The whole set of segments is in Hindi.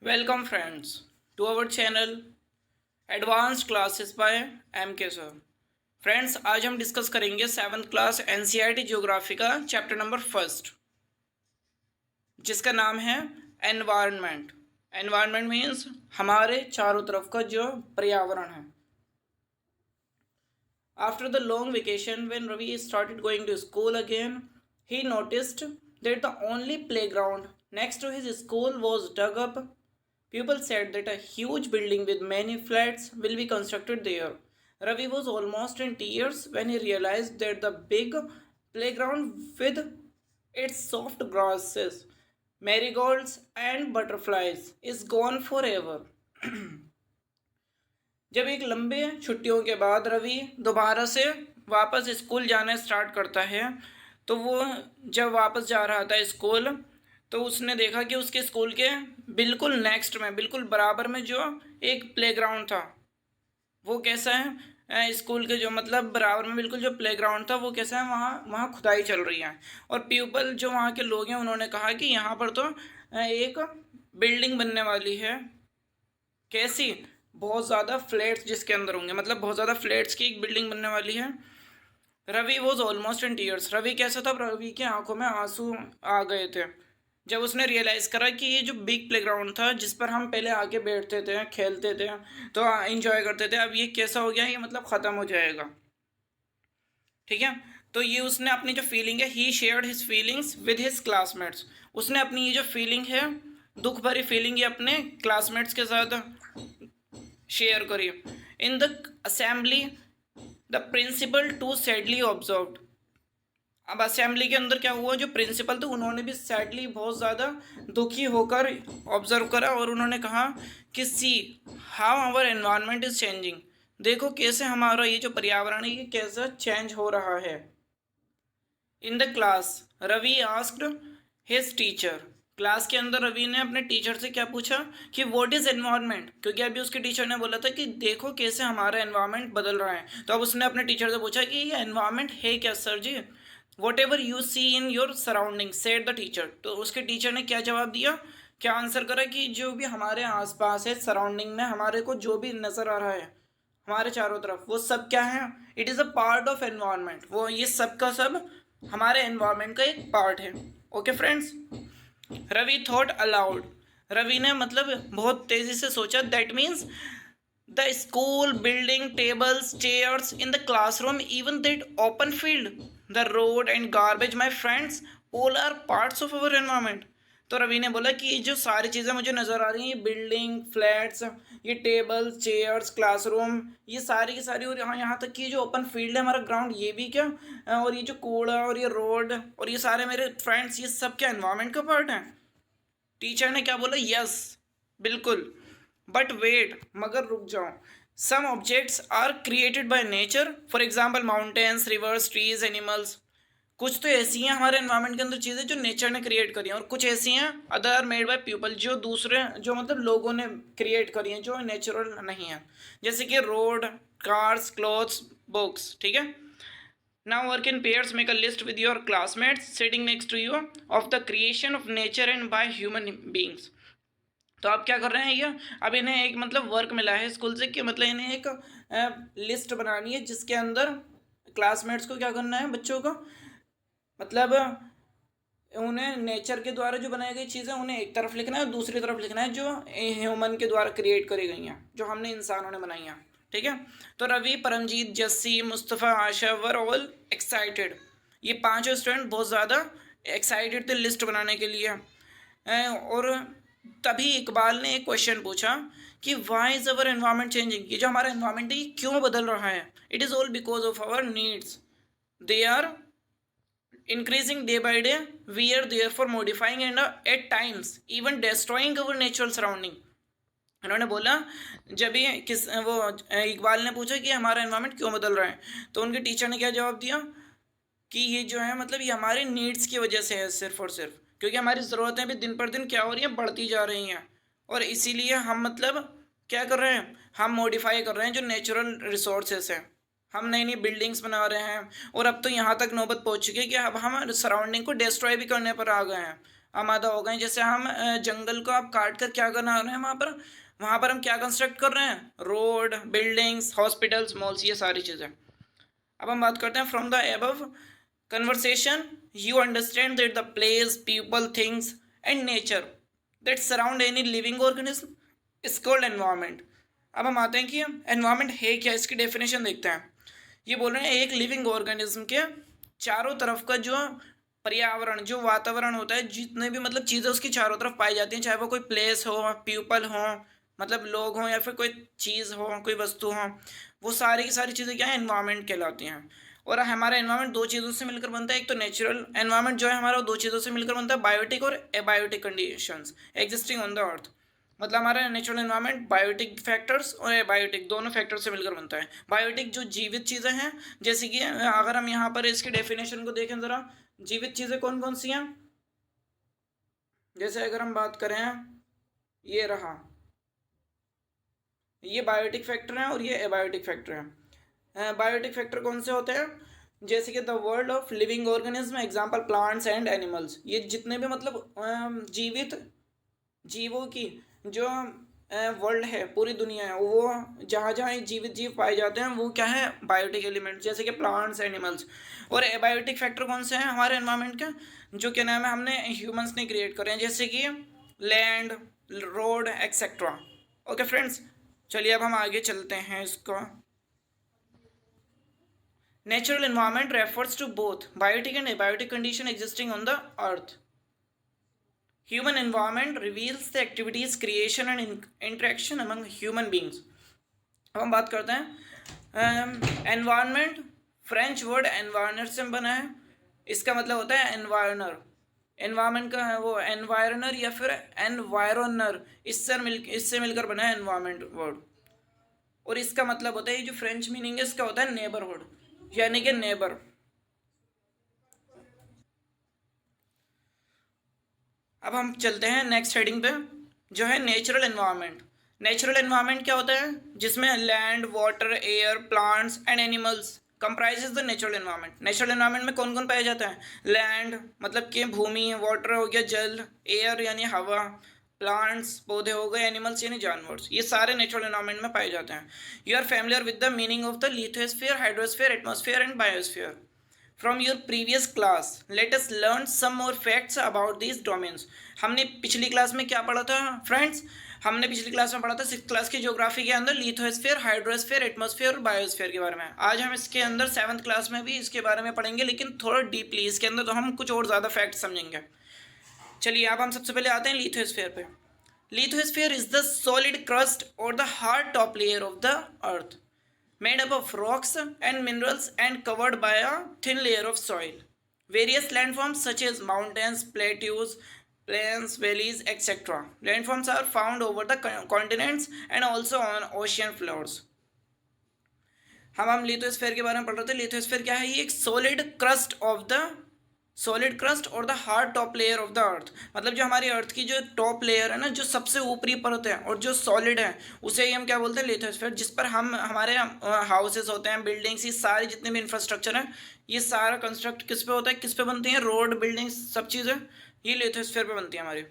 Welcome friends to our channel Advanced Classes by MK Sir। Friends आज हम डिस्कस करेंगे 7th क्लास NCERT ज्योग्राफी का चैप्टर नंबर फर्स्ट, जिसका नाम है एनवायरनमेंट। एनवायरनमेंट मीन्स हमारे चारों तरफ का जो पर्यावरण है। After the long vacation, when Ravi started going to school again, he noticed that the only playground next to his school was dug up. People said that a huge building with many flats will be constructed there. Ravi was almost in tears when he realized that the big playground with its soft grasses, marigolds, and butterflies is gone forever. जब एक लंबे छुट्टियों के बाद रवि दोबारा से वापस स्कूल जाना स्टार्ट करता है, तो वो जब वापस जा रहा था स्कूल, तो उसने देखा कि उसके स्कूल के बिल्कुल नेक्स्ट में, बिल्कुल बराबर में जो एक प्लेग्राउंड था, वो कैसा है, स्कूल के जो मतलब बराबर में बिल्कुल जो प्लेग्राउंड था वो कैसा है, वहाँ खुदाई चल रही है। और पीपल जो वहाँ के लोग हैं उन्होंने कहा कि यहाँ पर तो एक बिल्डिंग बनने वाली है। कैसी? बहुत ज़्यादा फ्लैट्स जिसके अंदर होंगे, मतलब बहुत ज़्यादा फ्लैट्स की एक बिल्डिंग बनने वाली है। Ravi was almost in tears. Ravi कैसा था? रवि की आंखों में आंसू आ गए थे जब उसने रियलाइज़ करा कि ये जो बिग प्लेग्राउंड था जिस पर हम पहले आके बैठते थे, खेलते थे, तो एंजॉय करते थे, अब ये कैसा हो गया, ये मतलब ख़त्म हो जाएगा। ठीक है, तो ये उसने अपनी जो फीलिंग है, he shared his feelings with his classmates. उसने अपनी ये जो फीलिंग है, दुख भरी फीलिंग, ये अपने क्लासमेट्स के साथ शेयर करी। In the assembly the principal too sadly observed. अब असेंबली के अंदर क्या हुआ, जो प्रिंसिपल थे उन्होंने भी सैडली, बहुत ज़्यादा दुखी होकर ऑब्जर्व करा, और उन्होंने कहा कि see how our environment is changing. देखो कैसे हमारा ये जो पर्यावरण है ये कैसा चेंज हो रहा है। In the class Ravi asked his teacher. Class के अंदर रवि ने अपने टीचर से क्या पूछा कि व्हाट इज़ एनवायरनमेंट, क्योंकि अभी उसके टीचर ने बोला था कि देखो कैसे हमारा एनवायरनमेंट बदल रहा है। तो अब उसने अपने टीचर से पूछा कि ये एनवायरनमेंट है क्या sir ji. Whatever you see in your surrounding said the teacher. तो उसके टीचर ने क्या जवाब दिया, क्या आंसर करा कि जो भी हमारे आसपास है, सराउंडिंग में हमारे को जो भी नज़र आ रहा है हमारे चारों तरफ, वो सब क्या है, it is a part of environment. वो ये सब का सब हमारे एनवायरनमेंट का एक पार्ट है। Okay friends, Ravi thought aloud. Ravi ने मतलब बहुत तेजी से सोचा। That means the school building, tables, chairs in the classroom, even that open field, the road and garbage, my friends, all are parts of our environment. तो रवि ने बोला कि ये जो सारी चीज़ें मुझे नज़र आ रही हैं, ये बिल्डिंग, फ्लैट्स, ये टेबल्स, चेयर्स, क्लासरूम, ये सारी की सारी, और यहाँ तक कि जो ओपन फील्ड है हमारा ग्राउंड, ये भी क्या, और ये जो कूड़ा और ये रोड और ये सारे मेरे फ्रेंड्स, ये सब क्या एनवायरनमेंट का पार्ट है। टीचर ने क्या बोला, यस बिल्कुल, बट वेट, मगर रुक जाओ, some objects are created by nature, for example mountains, rivers, trees, animals. कुछ तो ऐसी हैं हमारे एनवायरनमेंट के अंदर चीज़ें जो नेचर ने क्रिएट करी हैं, और कुछ ऐसी हैं other are made by people, जो दूसरे, जो मतलब लोगों ने क्रिएट करी हैं, जो नेचुरल नहीं है, जैसे कि रोड, कार्स, क्लॉथ्स, बुक्स। ठीक है, now work in pairs, make a list with your classmates sitting next to you of the creation of nature and by human beings. तो आप क्या कर रहे हैं, ये अब इन्हें एक मतलब वर्क मिला है स्कूल से कि मतलब इन्हें एक लिस्ट बनानी है जिसके अंदर क्लासमेट्स को क्या करना है, बच्चों को, मतलब उन्हें नेचर के द्वारा जो बनाई गई चीज़ें उन्हें एक तरफ लिखना है, और दूसरी तरफ लिखना है जो ह्यूमन के द्वारा क्रिएट करी गई हैं, जो हमने इंसानों ने बनाई हैं। ठीक है, तो रवि, परमजीत, जस्सी, मुस्तफ़ा, आशा वर ऑल एक्साइटेड। ये पांचों स्टूडेंट बहुत ज़्यादा एक्साइटेड थे लिस्ट बनाने के लिए। और तभी इकबाल ने एक क्वेश्चन पूछा कि why is our environment changing. ये जो हमारा एनवायरनमेंट है ये क्यों बदल रहा है। It is all because of our needs, they are increasing day by day, we are therefore modifying and at times even destroying our natural surrounding। उन्होंने बोला, जब ये किस वो इकबाल ने पूछा कि हमारा एनवायरनमेंट क्यों बदल रहा है, तो उनके टीचर ने क्या जवाब दिया कि ये जो है मतलब ये हमारे नीड्स की वजह से है, सिर्फ और सिर्फ क्योंकि हमारी ज़रूरतें भी दिन पर दिन क्या हो रही हैं, बढ़ती जा रही हैं, और इसीलिए हम मतलब क्या कर रहे हैं, हम मॉडिफाई कर रहे हैं जो नेचुरल रिसोर्सेस हैं। हम नई नई बिल्डिंग्स बना रहे हैं, और अब तो यहाँ तक नौबत पहुँच चुकी है कि अब हम सराउंडिंग को डिस्ट्रॉय भी करने पर आ गए हैं। आमादा हो गए। जैसे हम जंगल को आप काट कर क्या करना रहे हैं वहाँ पर हम क्या कंस्ट्रक्ट कर रहे हैं, रोड, बिल्डिंग्स, हॉस्पिटल्स, मॉल्स, ये सारी चीज़ें। अब हम बात करते हैं from the above conversation you understand that the place, people, things and nature that surround any living organism is called environment. अब हम आते हैं कि एनवायरमेंट है क्या, इसकी डेफिनेशन देखते हैं। ये बोल रहे हैं एक लिविंग ऑर्गेनिज्म के चारों तरफ का जो पर्यावरण, जो वातावरण होता है, जितने भी मतलब चीज़ें उसकी चारों तरफ पाई जाती हैं, चाहे वो कोई प्लेस हो, पीपल हो, मतलब लोग हों, या फिर कोई चीज़ हो, कोई वस्तु हो, वो सारी की सारी चीज़ें क्या है, एनवायरनमेंट कहलाती हैं। और हमारा एनवायरनमेंट दो चीज़ों से मिलकर बनता है। एक तो नेचुरल एनवायरनमेंट जो है हमारा, वो दो चीज़ों से मिलकर बनता है, बायोटिक और abiotic conditions existing on the अर्थ। मतलब हमारा नेचुरल एनवायरनमेंट बायोटिक फैक्टर्स और एबायोटिक दोनों फैक्टर से मिलकर बनता है। बायोटिक जो जीवित चीज़ें हैं, जैसे कि अगर हम यहाँ पर इसकी डेफिनेशन को देखें ज़रा, जीवित चीज़ें कौन कौन सी हैं। जैसे अगर हम बात करें, ये रहा, ये बायोटिक फैक्टर हैं और ये एबायोटिक फैक्टर हैं। बायोटिक फैक्टर कौन से होते हैं, जैसे कि the world of living organism, example plants and animals. ये जितने भी मतलब जीवित जीवों की जो वर्ल्ड है, पूरी दुनिया है, वो जहाँ जहाँ जीवित जीव पाए जाते हैं वो क्या है, बायोटिक एलिमेंट, जैसे कि प्लांट्स, एनिमल्स। और एबायोटिक फैक्टर कौन से हैं हमारे एनवायरनमेंट के, जो क्या नाम है, हमने ह्यूमंस ने क्रिएट करे हैं, जैसे कि land, road, etcetera. Okay friends, चलिए अब हम आगे चलते हैं इसको। Natural environment refers to both biotic and abiotic condition existing on the earth. Human environment reveals the activities, creation and interaction among human beings. अब हम बात करते हैं एनवायरनमेंट, फ्रेंच वर्ड एनवायरनर से बना है। इसका मतलब होता है एनवायरनर। एनवायरनमेंट का है वो एनवायरनर या फिर एनवायरनर, इससे मिलकर बना है एनवायरनमेंट वर्ड। और इसका मतलब होता है, ये जो फ्रेंच मीनिंग है इसका होता है नेबरहुड, यानी कि नेबर। अब हम चलते हैं नेक्स्ट हेडिंग पे, जो है नेचुरल एनवायरनमेंट। नेचुरल एनवायरनमेंट क्या होता है, जिसमें land, water, air, plants and animals comprises the natural environment. Natural environment में कौन कौन पाया जाता है, लैंड मतलब कि भूमि, वाटर हो गया जल, एयर यानी हवा, प्लांट्स पौधे हो गए, एनिमल्स यानी जानवर, ये सारे नेचुरल एनवायरनमेंट में पाए जाते हैं। You are familiar with the meaning of the lithosphere, hydrosphere, atmosphere and biosphere from your previous class. Let us learn some more facts about these domains. हमने पिछली क्लास में क्या पढ़ा था फ्रेंड्स, हमने पिछली क्लास में पढ़ा था 6th क्लास की ज्योग्राफी के अंदर लिथोस्फीयर, हाइड्रोस्फीयर, एटमॉस्फेयर और बायोस्फीयर के बारे में। आज हम इसके अंदर 7th क्लास में भी इसके बारे में पढ़ेंगे, लेकिन थोड़ा डीपली इसके अंदर, तो हम कुछ और ज़्यादा फैक्ट समझेंगे। चलिए अब हम सबसे पहले आते हैं लिथोस्फीयर पे। Lithosphere is the solid crust और the hard top layer of the earth, made up of rocks and minerals and covered by a thin layer of soil. Various landforms such as mountains, plateaus, plains, valleys, etc. Landforms are found over the continents and also on ocean floors. हम लिथोस्फीयर के बारे में पढ़ रहे थे। लिथोस्फीयर क्या है, ये एक सॉलिड क्रस्ट और the hard top layer of the अर्थ। मतलब जो हमारी अर्थ की जो टॉप लेयर है ना, जो सबसे ऊपरी परत है और जो सॉलिड है, उसे ही हम क्या बोलते हैं, लिथोस्फीयर। जिस पर हम हमारे हाउसेस होते हैं, बिल्डिंग्स, ये सारे जितने भी इंफ्रास्ट्रक्चर हैं, ये सारा कंस्ट्रक्ट किस पे होता है, किस पे बनती हैं, रोड, बिल्डिंग्स, सब चीज़ें ये लिथोस्फीयर पे बनती है हमारी।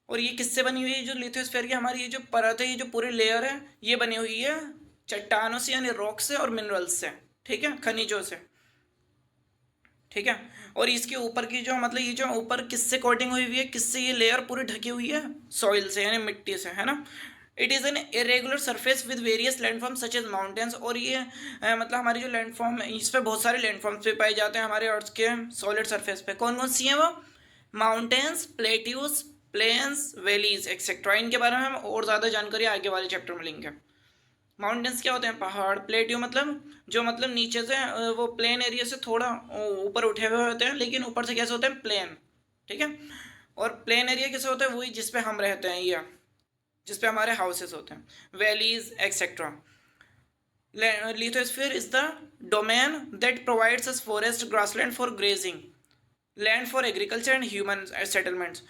और ये किससे बनी हुई है, जो लिथोस्फीयर की हमारी ये जो परत है, ये जो पूरी लेयर है, ये बनी हुई है चट्टानों से यानी रॉक से और मिनरल्स से, ठीक है, खनिजों से, ठीक है। और इसके ऊपर की जो मतलब ये जो ऊपर किससे कोटिंग हुई हुई है, किससे ये लेयर पूरी ढकी हुई है, सॉइल से यानी मिट्टी से, है ना। It is an irregular surface with various landform such as mountains. और ये मतलब हमारी जो लैंडफॉर्म है, इस पर बहुत सारे लैंडफॉर्म्स पे पाए जाते हैं हमारे अर्थ के सॉलिड सरफेस पे। कौन कौन सी हैं वो, mountains, plateaus, plains, valleys etcetera. इनके बारे में हम और ज़्यादा जानकारी आगे वाले चैप्टर में लेंगे। माउंटेन्स क्या होते हैं, पहाड़। प्लेट्यू मतलब जो मतलब नीचे से वो प्लेन एरिया से थोड़ा ऊपर उठे हुए होते हैं, लेकिन ऊपर से कैसे होते हैं, प्लेन, ठीक है। और प्लेन एरिया कैसे होता है, वही जिस पे हम रहते हैं या जिस पे हमारे हाउसेस होते हैं, valleys etcetera. Lithosphere is the domain that provides us forest, grassland for grazing, land for agriculture and human settlements.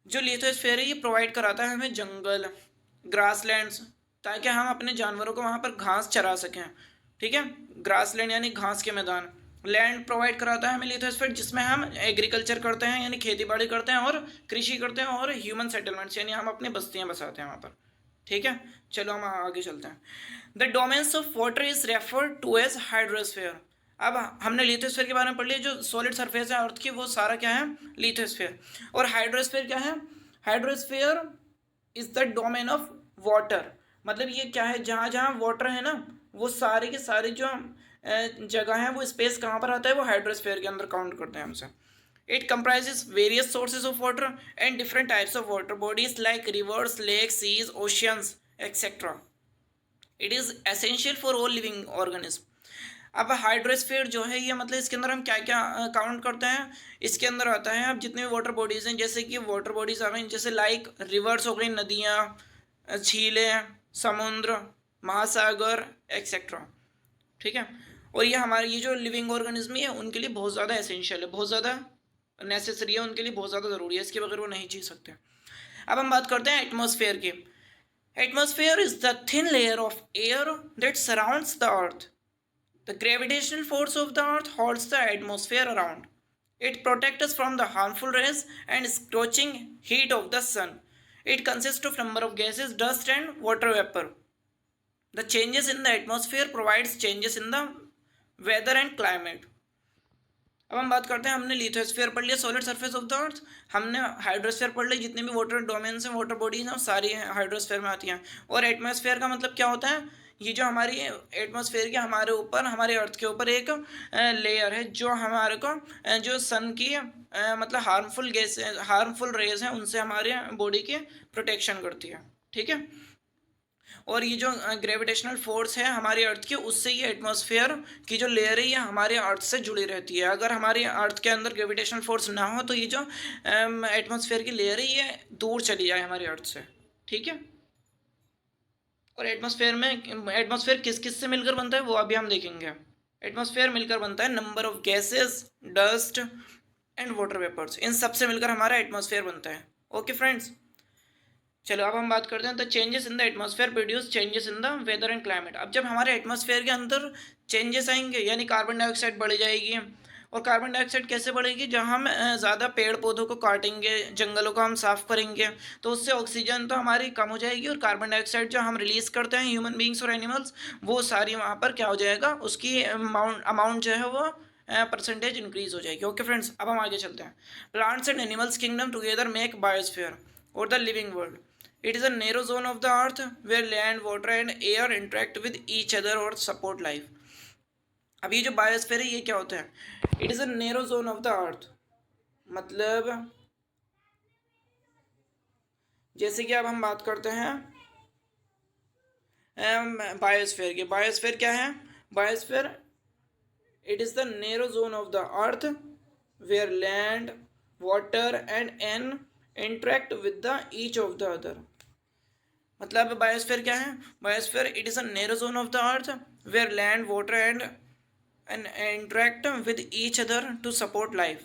जो लिथोस्फीयर है ये प्रोवाइड कराता है हमें जंगल, ग्रासलैंड्स, ताकि हम अपने जानवरों को वहाँ पर घास चरा सकें, ठीक है। ग्रासलैंड यानी घास के मैदान, लैंड प्रोवाइड कराता है हमें लिथोस्फीयर, जिसमें हम एग्रीकल्चर करते हैं यानी खेती बाड़ी करते हैं और कृषि करते हैं और ह्यूमन सेटलमेंट्स यानी हम अपनी बस्तियां बसाते हैं वहाँ पर। ठीक है, चलो हम आगे चलते हैं। The domains of water is referred to as hydrosphere. अब हमने लिथोस्फीयर के बारे में पढ़ लिया, जो सॉलिड सरफेस है अर्थ की वो सारा क्या है, लिथोस्फीयर। और हाइड्रोस्फीयर क्या है, hydrosphere is the domain of water, मतलब ये क्या है, जहाँ जहाँ वाटर है ना वो सारे के सारे जो जगह है वो स्पेस कहाँ पर आता है, वो हाइड्रोस्फीयर के अंदर काउंट करते हैं हमसे। It comprises various sources of water and different types of water bodies like rivers, lakes, seas, oceans, etc. It is essential for all living organisms. अब हाइड्रोस्फीयर जो है ये मतलब इसके अंदर हम क्या क्या काउंट करते हैं, इसके अंदर आता है अब जितने भी वाटर बॉडीज़ हैं, जैसे कि वाटर बॉडीज़ आ गई जैसे लाइक रिवर्स हो गई, नदियाँ, झीलें, समुद्र, महासागर एक्सेट्रा। ठीक है, और ये हमारे ये जो लिविंग ऑर्गेनिज्म है उनके लिए बहुत ज़्यादा एसेंशियल है, बहुत ज़्यादा नेसेसरी है, उनके लिए बहुत ज़्यादा ज़रूरी है, इसके बगैर वो नहीं जी सकते। अब हम बात करते हैं एटमॉस्फेयर की। Atmosphere is the thin layer of air that surrounds the earth. The gravitational force of the earth holds the atmosphere around. It protects us from the harmful rays and scorching heat of the sun. It consists of number of gases, dust and water vapor. The changes in the atmosphere provides changes in the weather and climate. अब हम बात करते हैं, हमने लिथोस्फीयर पढ़ लिया, सॉलिड सरफेस ऑफ द अर्थ, हमने हाइड्रोस्फीयर पढ़ लिया, जितने भी वाटर डोमेन्स हैं, वाटर बॉडीज हैं, सारी हाइड्रोस्फीयर में आती हैं। और एटमॉस्फेयर का मतलब क्या होता है, ये जो हमारी एटमॉस्फेयर के हमारे ऊपर, हमारे अर्थ के ऊपर एक लेयर है जो हमारे को जो सन की मतलब हार्मफुल गैस, हार्मफुल रेज हैं उनसे हमारे बॉडी की प्रोटेक्शन करती है। ठीक है, और ये जो ग्रेविटेशनल फोर्स है हमारी अर्थ की, उससे ये एटमॉस्फेयर की जो लेयर है ये हमारे अर्थ से जुड़ी रहती है। अगर हमारी अर्थ के अंदर ग्रेविटेशनल फोर्स ना हो तो ये जो एटमॉस्फेयर की लेयर है ये दूर चली जाए हमारे अर्थ से। ठीक है, और एटमॉस्फेयर किस किस से मिलकर बनता है वो अभी हम देखेंगे। एटमॉस्फेयर मिलकर बनता है number of gases, dust and water vapours, इन सब से मिलकर हमारा एटमॉस्फेयर बनता है। ओके फ्रेंड्स, चलो अब हम बात करते हैं the changes in the atmosphere produce changes in the weather and climate. अब जब हमारे एटमॉस्फेयर के अंदर चेंजेस आएंगे यानी कार्बन डाइऑक्साइड बढ़ जाएगी, और कार्बन डाइऑक्साइड कैसे बढ़ेगी, जब हम ज़्यादा पेड़ पौधों को काटेंगे, जंगलों को हम साफ़ करेंगे तो उससे ऑक्सीजन तो हमारी कम हो जाएगी, और कार्बन डाइऑक्साइड जो हम रिलीज़ करते हैं ह्यूमन बींग्स और एनिमल्स, वो सारी वहाँ पर क्या हो जाएगा, उसकी अमाउंट जो है वो परसेंटेज इंक्रीज हो जाएगी। ओके फ्रेंड्स, अब हम आगे चलते हैं। Plants and animals kingdom together make biosphere और the living world. It is a narrow zone of the earth where land, water and air interact with each other or support life. अब ये जो बायोस्फीयर है ये क्या होता है, it is a narrow zone of the अर्थ, मतलब जैसे कि अब हम बात करते हैं बायोस्फीयर की। बायोस्फीयर क्या है, biosphere it is the narrow zone of the earth where land, water and an interact with the each of the other. मतलब बायोस्फीयर क्या है, biosphere it is a narrow zone of the earth where land, water and interact with each other to support life.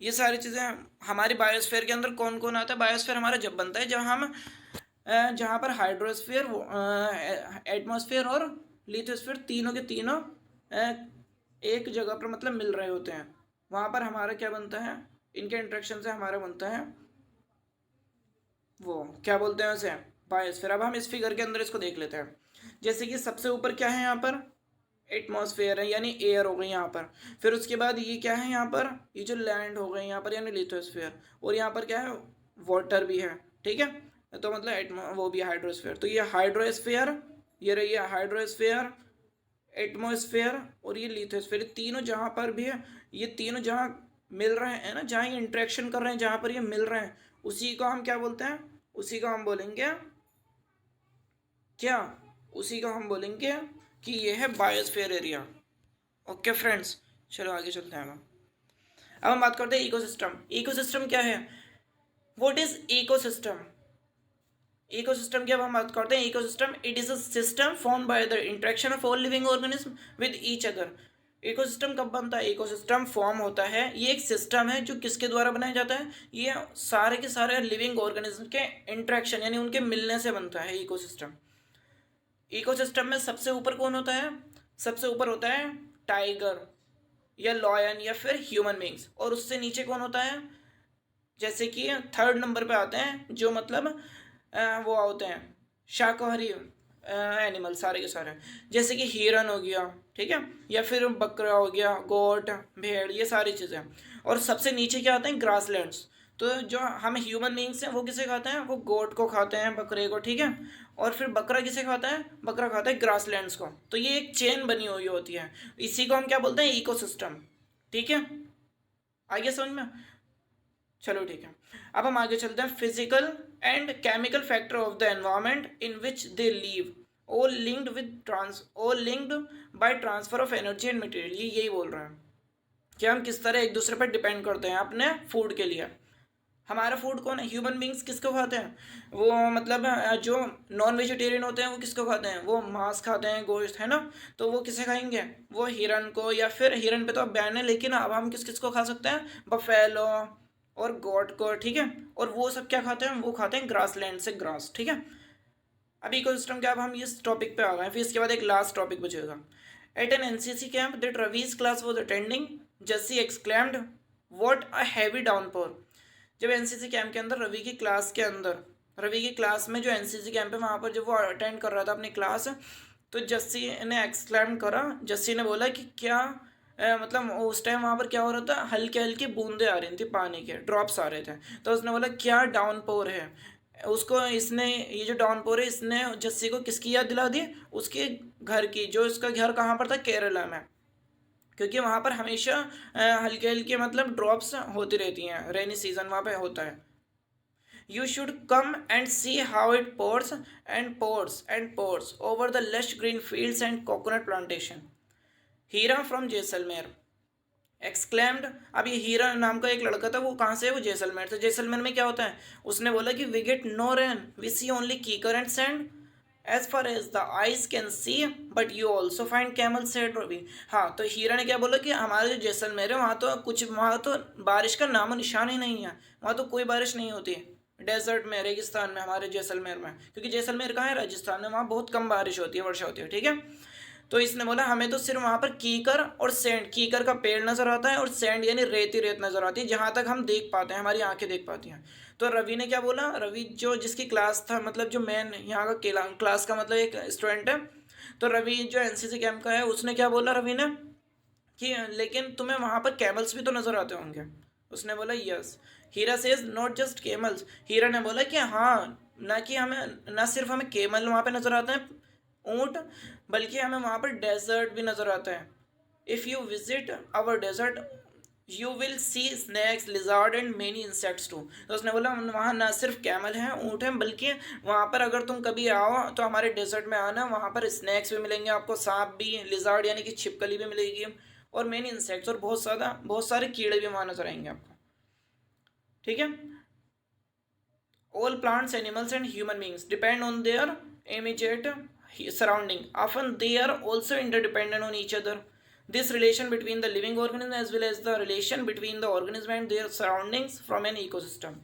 ये सारी चीज़ें हमारी बायोस्फीयर के अंदर कौन कौन आता है, बायोस्फीयर हमारा जब बनता है जब हम जहाँ पर हाइड्रोस्फीयर, एटमॉस्फेयर और लिथोस्फीयर तीनों के तीनों एक जगह पर मतलब मिल रहे होते हैं, वहाँ पर हमारा क्या बनता है, इनके इंट्रैक्शन से हमारा बनता है वो क्या बोलते हैं उसे, बायोस्फीयर। अब हम इस फिगर के अंदर इसको देख लेते हैं। जैसे कि सबसे ऊपर क्या है यहाँ पर, एटमॉस्फेयर है यानी एयर हो गई यहाँ पर, फिर उसके बाद ये क्या है यहाँ पर, ये जो लैंड हो गई यहाँ पर यानी लिथोस्फीयर, और यहाँ पर क्या है, वाटर भी है। ठीक है, तो मतलब वो भी है हाइड्रोस्फीयर। तो ये हाइड्रोस्फीयर, ये रही है हाइड्रोस्फीयर, एटमॉस्फेयर और ये लिथोस्फीयर, तीनों जहाँ पर भी है, ये तीनों जहाँ मिल रहे हैं ना, जहाँ ये इंट्रैक्शन कर रहे हैं, जहाँ पर ये मिल रहे हैं, उसी को हम क्या बोलते हैं, उसी को हम बोलेंगे क्या, उसी को हम बोलेंगे कि ये है बायोस्फीयर एरिया। ओके फ्रेंड्स, चलो आगे चलते हैं हम। अब हम बात करते हैं इकोसिस्टम। इकोसिस्टम क्या है, व्हाट इज इकोसिस्टम। इकोसिस्टम की अब हम बात करते हैं। Ecosystem it is a system form by the interaction of all living organism with each other. Ecosystem कब बनता है, इकोसिस्टम फॉर्म होता है, ये एक सिस्टम है जो किसके द्वारा बनाया जाता है, ये सारे के सारे लिविंग ऑर्गेनिज्म के इंटरेक्शन यानी उनके मिलने से बनता है इकोसिस्टम। इकोसिस्टम में सबसे ऊपर कौन होता है, सबसे ऊपर होता है टाइगर, या लॉयन या फिर ह्यूमन बींग्स। और उससे नीचे कौन होता है, जैसे कि थर्ड नंबर पे आते हैं जो मतलब वो होते हैं शाकाहारी एनिमल सारे के सारे, जैसे कि हिरन हो गया, ठीक है, या फिर बकरा हो गया, गोट, भेड़, ये सारी चीज़ें। और सबसे नीचे क्या आते हैं, ग्रासलैंड्स। तो जो हम ह्यूमन बींग्स हैं वो किसे खाते हैं, वो गोट को खाते हैं, बकरे को, ठीक है। और फिर बकरा किसे खाता है, बकरा खाता है ग्रासलैंड्स को। तो ये एक चेन बनी हुई होती है, इसी को हम क्या बोलते हैं, इकोसिस्टम। ठीक है, आगे समझ में। चलो ठीक है, अब हम आगे चलते हैं। Physical and chemical factor of the environment in which they leave all linked with all linked by transfer of energy and material। ये यही बोल रहे हैं कि हम किस तरह एक दूसरे पर डिपेंड करते हैं अपने फूड के लिए। हमारा फूड कौन है, ह्यूमन बींग्स किसको खाते हैं, वो मतलब जो नॉन वेजिटेरियन होते हैं वो किसको खाते हैं, वो मांस खाते हैं, गोश्त, है ना। तो वो किसे खाएंगे, वो हिरन को, या फिर हिरन पे तो अब बैन है, लेकिन अब हम किस किस को खा सकते हैं, बफेलो और गोट को, ठीक है। और वो सब क्या खाते हैं, वो खाते हैं ग्रासलैंड से ग्रास, ठीक है। अब इकोसिस्टम के अब हम इस टॉपिक पे आ गए, फिर इसके बाद एक लास्ट टॉपिक बचेगा। At an NCC camp that Ravi's class was attending, Jassi exclaimed, what a heavy downpour. जब एनसीसी कैंप के अंदर रवि की क्लास के अंदर, रवि की क्लास में जो एनसीसी कैंप है वहाँ पर जब वो अटेंड कर रहा था अपनी क्लास, तो जस्सी ने एक्सक्लेम करा, जस्सी ने बोला कि क्या मतलब उस टाइम वहाँ पर क्या हो रहा था, हल्के हल्की बूंदे आ रही थी, पानी के ड्रॉप्स आ रहे थे। तो उसने बोला क्या डाउनपोर है। उसको इसने, ये जो डाउनपोर है, इसने जस्सी को किसकी याद दिला दी, उसके घर की, जो इसका घर कहाँ पर था, केरला में, क्योंकि वहाँ पर हमेशा हल्के हल्के मतलब ड्रॉप्स होती रहती हैं, रेनी सीजन वहाँ पे होता है। You should come and see how it pours and pours and pours over the lush green fields and coconut plantation। Heera from Jaisalmer exclaimed. अब ये हीरा नाम का एक लड़का था, वो कहाँ से है, वो जैसलमेर से। जैसलमेर में क्या होता है, उसने बोला कि we get no rain, we see only kikar and sand as far as the eyes can see, but you also find camel said Ravi. हाँ, तो हीरा ने क्या बोला कि हमारे जो जैसलमेर है वहाँ तो कुछ, वहाँ तो बारिश का नामो निशान ही नहीं है, वहाँ तो कोई बारिश नहीं होती, डेजर्ट में, रेगिस्तान में, हमारे जैसलमेर में। क्योंकि जैसलमेर कहाँ है, राजस्थान में, वहाँ बहुत कम बारिश होती है, वर्षा होती है, ठीक है। तो इसने बोला हमें तो सिर्फ वहाँ पर कीकर और सैंड, कीकर का पेड़ नज़र आता है और सैंड यानी रेती रेत नज़र आती है, जहाँ तक हम देख पाते हैं, हमारी आंखें देख पाती हैं। तो रवि ने क्या बोला, रवि जो जिसकी क्लास था, मतलब जो मेन यहाँ का क्लास का मतलब एक स्टूडेंट है, तो रवि जो एनसीसी कैंप का है, उसने क्या बोला रवि ने कि लेकिन तुम्हें वहाँ पर कैमल्स भी तो नज़र आते होंगे। उसने बोला yes. Heera says not just camels. Heera ने बोला कि हाँ, ना कि हमें, ना सिर्फ हमें केमल वहाँ पे नज़र आते हैं, ऊँट, बल्कि हमें वहाँ पर डेजर्ट भी नज़र आता है। If you visit our desert you will see snakes, lizard and many insects too. तो उसने बोला वहाँ ना सिर्फ कैमल हैं, ऊँट हैं, बल्कि वहाँ पर अगर तुम कभी आओ तो हमारे डेजर्ट में आना, वहाँ पर स्नैक्स भी मिलेंगे आपको, सांप भी, लिजार्ड यानी कि छिपकली भी मिलेगी, और मेनी इंसेक्ट्स, और बहुत सारे कीड़े भी वहाँ नजर आएंगे आपको, ठीक है। All plants, animals and human beings depend on their immediate surrounding, often they are also interdependent on each other। This relation between the living organism as well as the relation between the organism and their surroundings from an ecosystem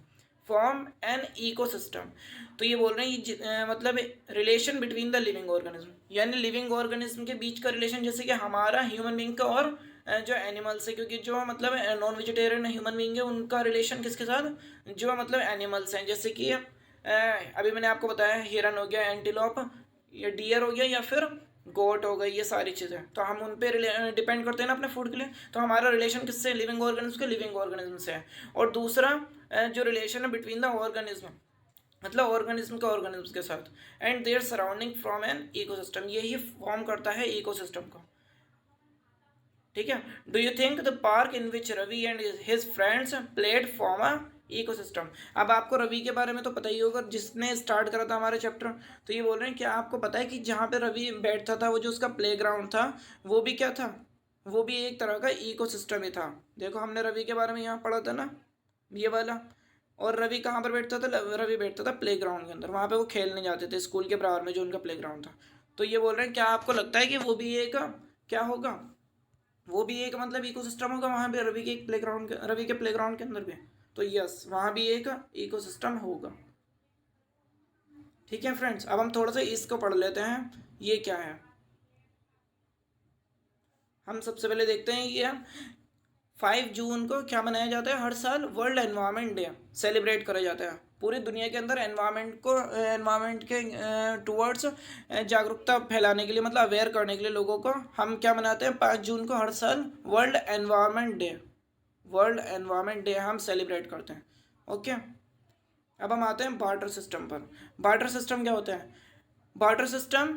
form an ecosystem। तो ये बोल रहे हैं ये मतलब relation between the living organism, यानी लिविंग ऑर्गेनिज्म के बीच का रिलेशन, जैसे कि हमारा ह्यूमन बींग का और जो एनिमल्स है, क्योंकि जो मतलब नॉन वेजिटेरियन ह्यूमन बींग है उनका रिलेशन किसके साथ, जो मतलब एनिमल्स हैं, जैसे कि अभी मैंने आपको बताया हिरन हो गया, एंटीलोप, या डियर हो गया, या फिर गोट हो गई, ये सारी चीज़ें, तो हम उन पर डिपेंड करते हैं ना अपने फूड के लिए। तो हमारा रिलेशन किससे, लिविंग ऑर्गेनिज्म के लिविंग ऑर्गेनिज्म से है। और दूसरा जो रिलेशन है बिटवीन द ऑर्गेनिज्म, मतलब ऑर्गेनिज्म के ऑर्गेनिज्म के साथ, and their surrounding from an ecosystem, यही फॉर्म करता है इकोसिस्टम को, ठीक है। Do you think the park in which Ravi and his friends played form a ecosystem. अब आपको रवि के बारे में तो पता ही होगा, जिसने स्टार्ट करा था हमारे चैप्टर। तो ये बोल रहे हैं कि आपको पता है कि जहाँ पे रवि बैठता था, वो जो उसका प्लेग्राउंड था, वो भी क्या था, वो भी एक तरह का इकोसिस्टम ही था। देखो हमने रवि के बारे में यहाँ पढ़ा था ना, ये वाला। और रवि कहाँ पर बैठता था, रवि बैठता था प्लेग्राउंड के अंदर, वहाँ पे वो खेलने जाते थे स्कूल के बराबर में जो उनका प्लेग्राउंड था। तो ये बोल रहे हैं क्या आपको लगता है कि वो भी एक क्या होगा, वो भी एक मतलब इकोसिस्टम होगा वहाँ पे, रवि के प्लेग्राउंड, रवि के प्लेग्राउंड के अंदर भी। तो यस, वहाँ भी एक इकोसिस्टम होगा, ठीक है फ्रेंड्स। अब हम थोड़ा सा इसको पढ़ लेते हैं, ये क्या है। हम सबसे पहले देखते हैं ये 5 जून को क्या मनाया जाता है, हर साल वर्ल्ड एनवायरनमेंट डे सेलिब्रेट करा जाता है। पूरी दुनिया के अंदर एनवायरनमेंट के टूवर्ड्स जागरूकता फैलाने के लिए, मतलब अवेयर करने के लिए लोगों को, हम क्या मनाते हैं 5 जून को हर साल वर्ल्ड एनवायरनमेंट डे हम सेलिब्रेट करते हैं। ओके, अब हम आते हैं बार्टर सिस्टम पर। बार्टर सिस्टम क्या होता है? बार्टर सिस्टम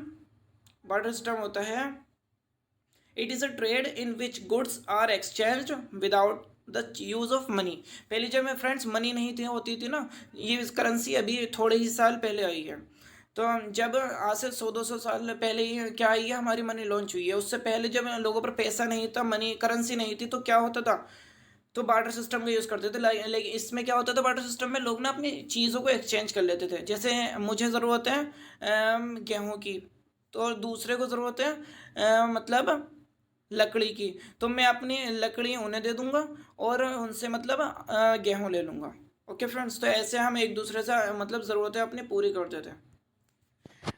बार्टर सिस्टम होता है, it is a trade in which goods are exchange without the use of money. पहले जब में फ्रेंड्स मनी नहीं थी होती थी ना, ये करेंसी अभी थोड़े ही साल पहले आई है। तो जब आज से 100-200 साल पहले ही क्या आई है, हमारी मनी लॉन्च हुई है। उससे पहले जब लोगों पर पैसा नहीं था, मनी करेंसी नहीं थी, तो क्या होता था, तो बार्टर सिस्टम का यूज़ करते थे। लेकिन इसमें क्या होता था, बार्टर सिस्टम में लोग ना अपनी चीज़ों को एक्सचेंज कर लेते थे। जैसे मुझे ज़रूरत है गेहूँ की, तो दूसरे को ज़रूरत है मतलब लकड़ी की, तो मैं अपनी लकड़ी उन्हें दे दूंगा और उनसे मतलब गेहूँ ले लूँगा। ओके फ्रेंड्स, तो ऐसे हम एक दूसरे से मतलब ज़रूरतें अपनी पूरी करते थे।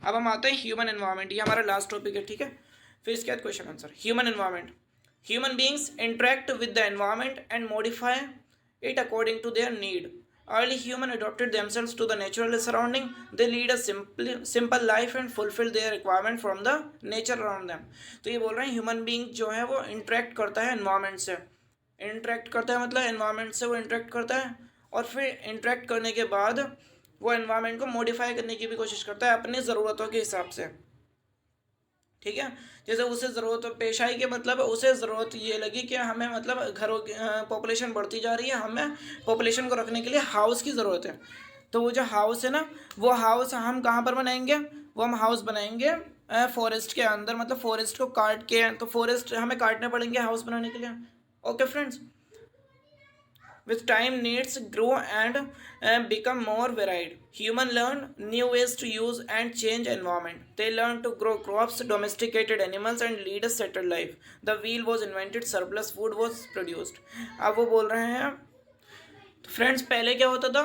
अब हम आते हैं ह्यूमन एनवायरनमेंट, ये हमारा लास्ट टॉपिक है, ठीक है। फिर इसके बाद question answer. Human environment, human beings interact with the environment and modify it according to their need. Early humans adapted themselves to the natural surrounding. They lead a simple life and fulfill their requirement from the nature around them. तो ये बोल रहे हैं ह्यूमन बींग जो है वो इंटरेक्ट करता है एनवायरनमेंट से। इंटरेक्ट करता है मतलब एनवायरनमेंट से वो इंटरेक्ट करता है, और फिर इंटरेक्ट करने के बाद वो एनवायरनमेंट को मॉडिफाई करने की भी कोशिश करता है अपनी ज़रूरतों के हिसाब से, ठीक है। जैसे उसे ज़रूरत पेश आई कि मतलब उसे ज़रूरत ये लगी कि हमें मतलब घरों की पॉपुलेशन बढ़ती जा रही है, हमें पॉपुलेशन को रखने के लिए हाउस की ज़रूरत है। तो वो जो हाउस है ना, वो हाउस हम कहाँ पर बनाएंगे, वो हम हाउस बनाएंगे फॉरेस्ट के अंदर, मतलब फॉरेस्ट को काट के, तो फॉरेस्ट हमें काटने पड़ेंगे हाउस बनाने के लिए। Okay friends, with time needs grow and become more varied. Human learn new ways to use and change environment. They learn to grow crops, domesticated animals and lead a settled life. The wheel was invented, surplus food was produced. अब वो बोल रहे हैं, तो फ्रेंड्स पहले क्या होता था,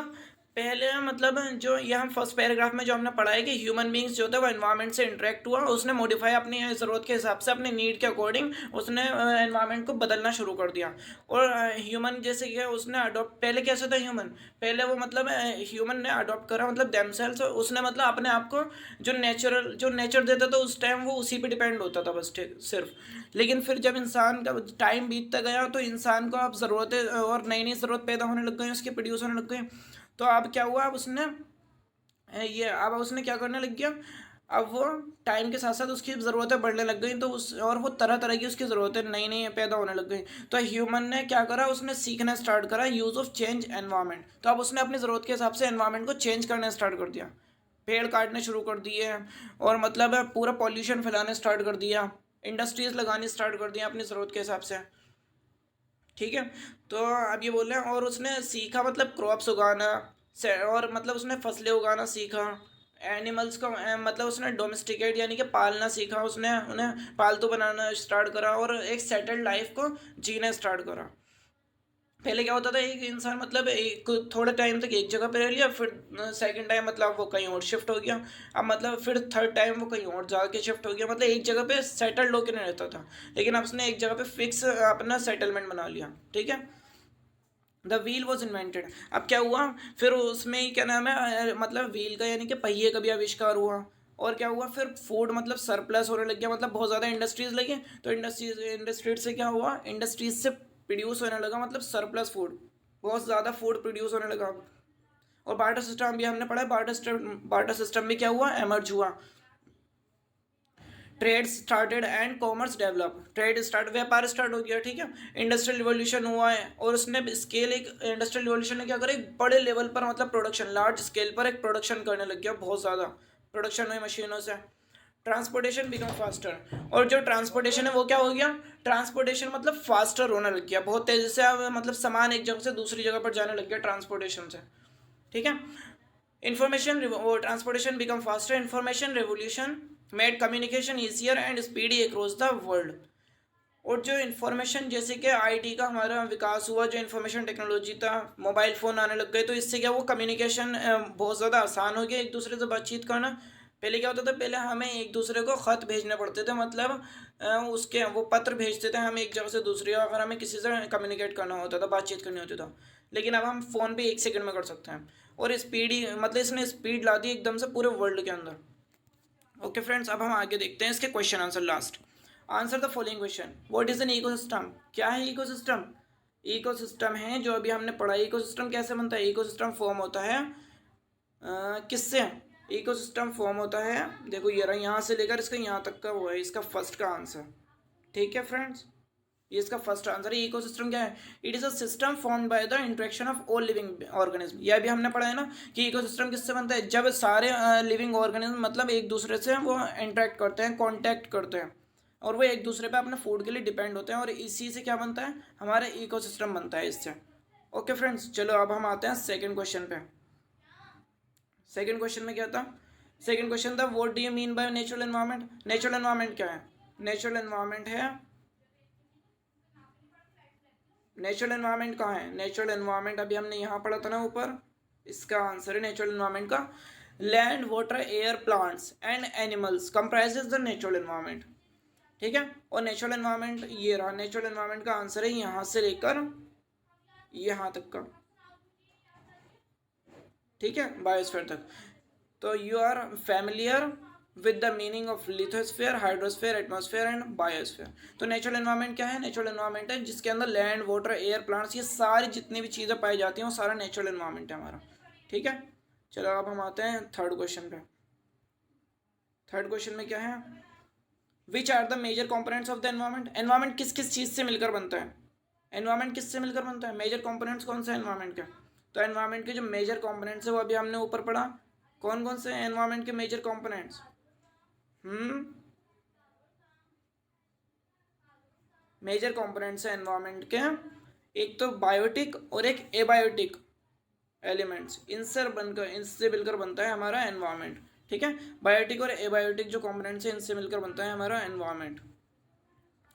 पहले मतलब जो ये हम फर्स्ट पैराग्राफ में जो हमने पढ़ा है कि ह्यूमन बींग्स जो थे वो एनवायरनमेंट से इंटरेक्ट हुआ, उसने मॉडिफाई अपनी ज़रूरत के हिसाब से अपनी नीड के अकॉर्डिंग उसने एनवायरनमेंट को बदलना शुरू कर दिया। और ह्यूमन जैसे कि उसने अडोप्ट, पहले कैसे था ह्यूमन, पहले वो मतलब ह्यूमन ने अडोप्ट करा मतलब देमसेल्स, उसने मतलब अपने आप को जो नेचर देता था उस टाइम वो उसी पर डिपेंड होता था बस, ठीक सिर्फ। लेकिन फिर जब इंसान का टाइम बीतता गया तो इंसान को अब ज़रूरतें और नई नई ज़रूरत पैदा होने लग गई, उसके प्रोड्यूस होने लग गई। तो अब क्या हुआ, अब उसने क्या करने लग गया, अब वो टाइम के साथ साथ उसकी ज़रूरतें बढ़ने लग गई, तो और वो तरह तरह की उसकी ज़रूरतें नई नई पैदा होने लग गई। तो ह्यूमन ने क्या करा, उसने सीखना स्टार्ट करा यूज़ ऑफ चेंज एनवायरनमेंट। तो अब उसने अपनी ज़रूरत के हिसाब से एनवायरनमेंट को चेंज करना स्टार्ट कर दिया, पेड़ काटने शुरू कर दिए, और मतलब पूरा पॉल्यूशन फैलाने स्टार्ट कर दिया, इंडस्ट्रीज लगानी स्टार्ट कर दिया अपनी ज़रूरत के हिसाब से, ठीक है। तो अब ये बोल रहे हैं, और उसने सीखा मतलब क्रॉप्स उगाना, और मतलब उसने फसलें उगाना सीखा, एनिमल्स को मतलब उसने डोमेस्टिकेट यानी कि पालना सीखा, उसने उन्हें पालतू बनाना स्टार्ट करा, और एक सेटल्ड लाइफ को जीना स्टार्ट करा। पहले क्या होता था, एक इंसान मतलब एक थोड़े टाइम तक एक जगह पे रह लिया, फिर सेकंड टाइम मतलब वो कहीं और शिफ्ट हो गया, अब मतलब फिर थर्ड टाइम वो कहीं और जाके शिफ्ट हो गया, मतलब एक जगह पे सेटल्ड होकर नहीं रहता था। लेकिन अब उसने एक जगह पे फिक्स अपना सेटलमेंट बना लिया, ठीक है। द व्हील वॉज इन्वेंटेड, अब क्या हुआ, फिर उसमें ही क्या नाम है मतलब व्हील का यानी कि पहिए का भी आविष्कार हुआ। और क्या हुआ, फिर फूड मतलब सरप्लस होने लग गया, मतलब बहुत ज़्यादा इंडस्ट्रीज लगी, तो इंडस्ट्रीज से क्या हुआ, इंडस्ट्रीज से प्रोड्यूस होने लगा मतलब सरप्लस फूड, बहुत ज़्यादा फूड प्रोड्यूस होने लगा। और बार्टर सिस्टम भी हमने पढ़ा है, बार्टर सिस्टम भी क्या हुआ, एमर्ज हुआ। Trade started and commerce develop, trade start, व्यापार स्टार्ट हो गया, ठीक है। इंडस्ट्रियल रिवोल्यूशन हुआ है, और उसने स्केल, एक इंडस्ट्रियल रिवोल्यूशन ने क्या करा, एक बड़े लेवल पर मतलब प्रोडक्शन, लार्ज स्केल पर एक प्रोडक्शन करने लग गया, बहुत ज़्यादा प्रोडक्शन हुई मशीनों से। ट्रांसपोर्टेशन बिकम फास्टर, और जो ट्रांसपोर्टेशन है वो क्या हो गया, ट्रांसपोर्टेशन मतलब फास्टर होने लग गया, बहुत तेज़ी से अब मतलब सामान एक जगह से दूसरी जगह पर जाने लग गया ट्रांसपोर्टेशन से, ठीक है। Information, transportation become faster, information revolution made communication easier and speedy across the world. और जो इन्फॉर्मेशन जैसे कि आईटी का हमारा विकास हुआ, जो इन्फॉर्मेशन टेक्नोलॉजी था, मोबाइल फ़ोन आने लग गए, तो इससे क्या वो कम्युनिकेशन बहुत ज़्यादा आसान हो गया, एक दूसरे से बातचीत करना। पहले क्या होता था, पहले हमें एक दूसरे को ख़त भेजने पड़ते थे, मतलब उसके वो पत्र भेजते थे हम एक जगह से दूसरी, अगर हमें किसी से कम्युनिकेट करना होता था, बातचीत करनी होती था। लेकिन अब हम फ़ोन पे 1 सेकंड में कर सकते हैं, और स्पीड ही मतलब इसने स्पीड ला दी एकदम से पूरे वर्ल्ड के अंदर। ओके फ्रेंड्स, अब हम आगे देखते हैं इसके question answer. Last answer the following question, what is an ecosystem. क्या है इकोसिस्टम? इकोसिस्टम है जो अभी हमने पढ़ा। इकोसिस्टम कैसे बनता है? इकोसिस्टम फॉर्म होता है किससे? इकोसिस्टम फॉर्म होता है, देखो ये रहा, यहाँ से लेकर इसका यहाँ तक का वो है इसका फर्स्ट का आंसर। ठीक है फ्रेंड्स, ये इसका फर्स्ट आंसर है। इकोसिस्टम क्या है? It is a system formed by the interaction of all living organism. यह भी हमने पढ़ा है ना कि इकोसिस्टम किससे बनता है? जब सारे लिविंग ऑर्गेनिज्म मतलब एक दूसरे से वो इंटरेक्ट करते हैं, कॉन्टैक्ट करते हैं, और वो एक दूसरे पे अपने फूड के लिए डिपेंड होते हैं, और इसी से क्या बनता है? हमारा इकोसिस्टम बनता है इससे। ओके फ्रेंड्स, चलो अब हम आते हैं सेकेंड क्वेश्चन पे। सेकेंड क्वेश्चन में क्या था? सेकेंड क्वेश्चन था, what do you mean by natural environment. Natural environment क्या है? नेचुरल एनवायरनमेंट है, नेचुरल एनवायरनमेंट कहाँ है? नेचुरल एनवायरनमेंट अभी हमने यहाँ पढ़ा था ना ऊपर, इसका आंसर है नेचुरल एनवायरनमेंट का, land water air plants and animals comprises the natural environment. ठीक है, और नेचुरल एनवायरनमेंट ये रहा, नेचुरल एनवायरनमेंट का आंसर है यहाँ से लेकर यहाँ तक का। ठीक है, बायोस्फीयर तक। तो you are familiar with the meaning of lithosphere, hydrosphere, atmosphere and biosphere. तो नेचुरल एनवायरनमेंट क्या है? नेचुरल एनवायरनमेंट है जिसके अंदर लैंड वाटर एयर प्लांट्स, ये सारी जितनी भी चीज़ें पाई जाती हैं वो सारा नेचुरल एनवायरनमेंट है हमारा। ठीक है, चलो अब हम आते हैं थर्ड क्वेश्चन पे। थर्ड क्वेश्चन में क्या है? Which are the major components of the environment. Environment किस किस चीज़ से मिलकर बनता है? एनवायरनमेंट किससे मिलकर बनता है? मेजर कॉम्पोनेंट्स कौन से एनवायरनमेंट के? तो एनवायरनमेंट के जो मेजर कॉम्पोनेंट्स है वो अभी हमने ऊपर पढ़ा। कौन कौन से एनवायरनमेंट के मेजर कॉम्पोनेंट्स? मेजर कॉम्पोनेंट्स है एनवायरनमेंट के, एक तो बायोटिक और एक एबायोटिक एलिमेंट्स, इनसे मिलकर बनता है हमारा एनवायरनमेंट। ठीक है, बायोटिक और एबायोटिक जो कॉम्पोनेंट्स हैं इनसे मिलकर बनता है हमारा एनवायरनमेंट।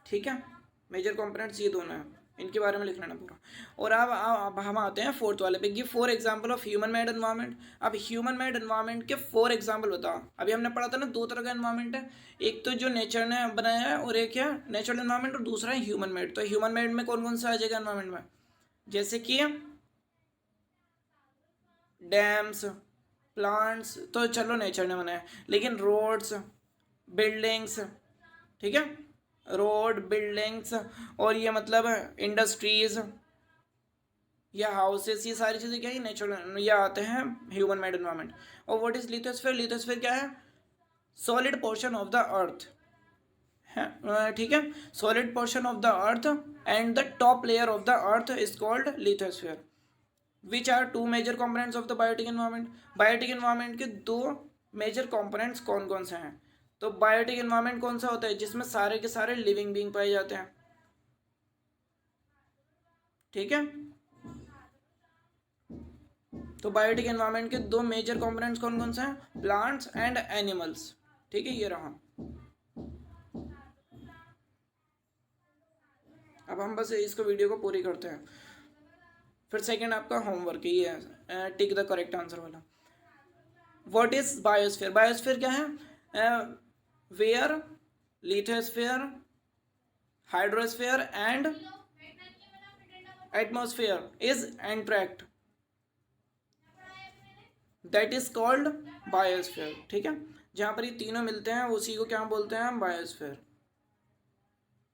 ठीक है, मेजर कॉम्पोनेंट्स ये दोनों हैं, इनके बारे में लिख लेना पूरा। और अब हम आते हैं फोर्थ वाले पे, give 4 example of human made environment. अब ह्यूमन मेड एनवायरनमेंट के 4 एग्जांपल बताओ। अभी हमने पढ़ा था ना 2 तरह का एनवायरनमेंट है, एक तो जो नेचर ने बनाया है और एक है नेचुरल एनवायरनमेंट, और दूसरा है ह्यूमन मेड। तो ह्यूमन मेड में कौन कौन सा आ जाएगा एनवायरनमेंट में? जैसे कि डैम्स, प्लांट्स तो चलो नेचर ने बनाया, लेकिन रोड्स, बिल्डिंग्स, ठीक है, रोड, बिल्डिंग्स, और ये मतलब इंडस्ट्रीज या हाउसेस, ये सारी चीज़ें क्या है? नेचुरल, ये आते हैं ह्यूमन मेड एनवायरनमेंट। और व्हाट इज लिथोस्फीयर? लिथोस्फीयर क्या है? Solid portion of the earth है, ठीक है, solid portion of the earth and the top layer of the earth is called lithosphere. Which are 2 major components of the biotic environment. Biotic environment के 2 मेजर कॉम्पोनेंट्स कौन कौन से हैं? तो बायोटिक एनवायरनमेंट कौन सा होता है? जिसमें सारे के सारे लिविंग बीइंग पाए जाते हैं। ठीक है, तो बायोटिक एनवायरनमेंट के 2 मेजर कॉम्पोनेंट्स कौन कौन से हैं? Plants and animals. ठीक है, ये रहा। अब हम बस इसको वीडियो को पूरी करते हैं, फिर सेकंड आपका होमवर्क ही है, टिक द करेक्ट आंसर वाला। What is biosphere? बायोस्फीयर क्या है? Where lithosphere, hydrosphere and atmosphere is interact, that is called biosphere. ठीक है, जहाँ पर ये तीनों मिलते हैं उसी को क्या बोलते हैं हम? बायोस्फीयर।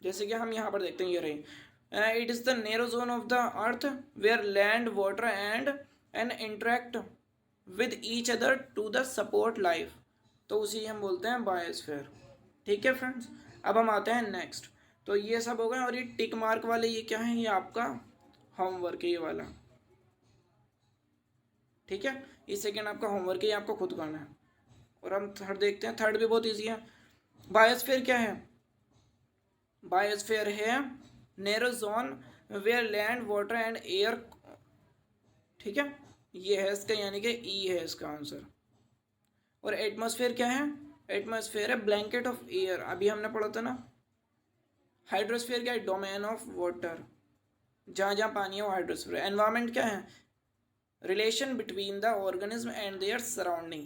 जैसे कि हम यहाँ पर देखते हैं, ये रही, it is the narrow zone of the earth where land, water and interact with each other to the support life, तो उसी हम बोलते हैं बायोस्फीयर। ठीक है फ्रेंड्स, अब हम आते हैं नेक्स्ट। तो ये सब हो गए, और ये टिक मार्क वाले ये क्या है? ये आपका होमवर्क है ये वाला। ठीक है, ये सेकेंड आपका होमवर्क है, ये आपको खुद करना है। और हम थर्ड देखते हैं, थर्ड भी बहुत ईजी है। बायोस्फीयर क्या है? बायोस्फीयर है narrow zone where land, water and air, ठीक है, ये है इसका, यानी कि ई है इसका आंसर। और एटमॉस्फेयर क्या है? एटमॉस्फेयर है ब्लैंकेट ऑफ एयर, अभी हमने पढ़ा था ना। हाइड्रोस्फीयर क्या है? डोमेन ऑफ वाटर, जहाँ जहाँ पानी है वो हाइड्रोस्फीयर। एनवायरनमेंट क्या है? Relation between the organism and their surrounding.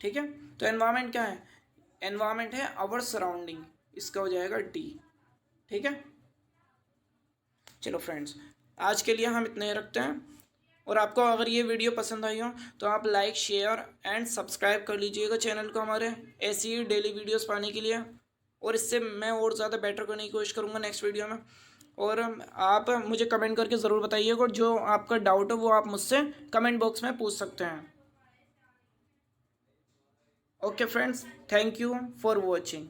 ठीक है, तो एनवायरनमेंट क्या है, एनवायरनमेंट है आवर सराउंडिंग, इसका हो जाएगा डी। ठीक है, चलो फ्रेंड्स, आज के लिए हम इतने ही रखते हैं। और आपको अगर ये वीडियो पसंद आई हो तो आप लाइक शेयर एंड सब्सक्राइब कर लीजिएगा चैनल को हमारे, ऐसी ही डेली वीडियोस पाने के लिए। और इससे मैं और ज़्यादा बेटर करने की कोशिश करूँगा नेक्स्ट वीडियो में। और आप मुझे कमेंट करके ज़रूर बताइएगा, और जो आपका डाउट हो वो आप मुझसे कमेंट बॉक्स में पूछ सकते हैं। Okay friends, thank you for watching.